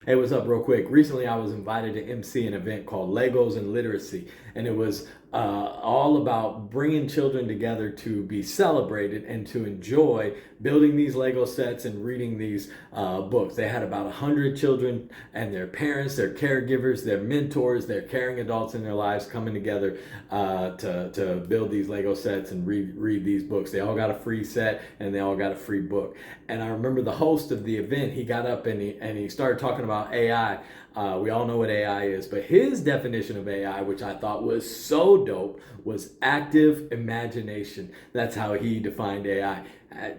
Hey, what's up, real quick? Recently, I was invited to MC an event called Legos and Literacy, and it was all about bringing children together to be celebrated and to enjoy building these Lego sets and reading these books. They had about 100 children and their parents, their caregivers, their mentors, their caring adults in their lives coming together to build these Lego sets and read these books. They all got a free set and they all got a free book. And I remember the host of the event, he got up and he started talking about AI. We all know what AI is, but his definition of AI, which I thought was so dope, was active imagination. That's how he defined AI.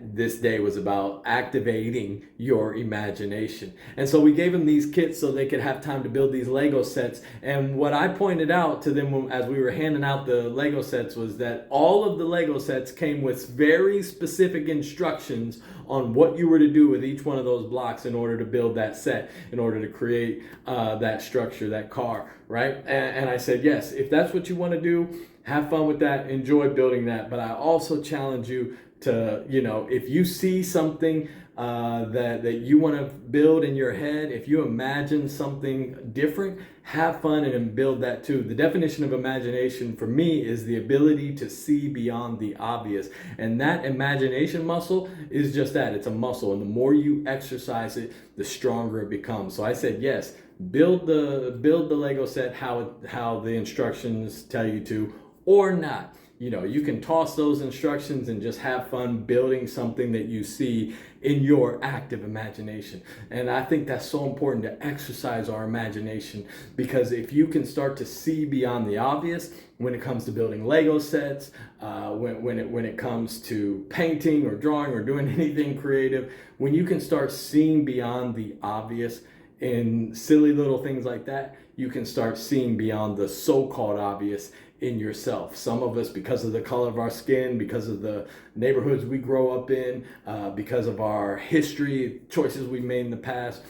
This day was about activating your imagination. And so we gave them these kits so they could have time to build these Lego sets. And what I pointed out to them as we were handing out the Lego sets was that all of the Lego sets came with very specific instructions on what you were to do with each one of those blocks in order to build that set, in order to create that structure, that car, right? And I said, yes, if that's what you want to do, have fun with that, enjoy building that. But I also challenge you to, if you see something that you want to build in your head, if you imagine something different, have fun and build that too. The definition of imagination for me is the ability to see beyond the obvious. And that imagination muscle is just that. It's a muscle. And the more you exercise it, the stronger it becomes. So I said, yes, build the Lego set how the instructions tell you to, or not. You can toss those instructions and just have fun building something that you see in your active imagination. And I think that's so important, to exercise our imagination, because if you can start to see beyond the obvious when it comes to building Lego sets, when it comes to painting or drawing or doing anything creative, when you can start seeing beyond the obvious in silly little things like that, you can start seeing beyond the so-called obvious in yourself. Some of us, because of the color of our skin, because of the neighborhoods we grow up in, because of our history, choices we made in the past,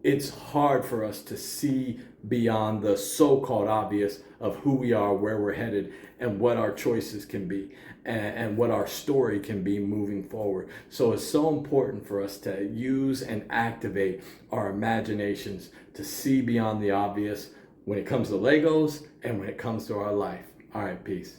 it's hard for us to see beyond the so-called obvious of who we are, where we're headed, and what our choices can be, and what our story can be moving forward. So it's so important for us to use and activate our imaginations to see beyond the obvious when it comes to Legos and when it comes to our life. All right, peace.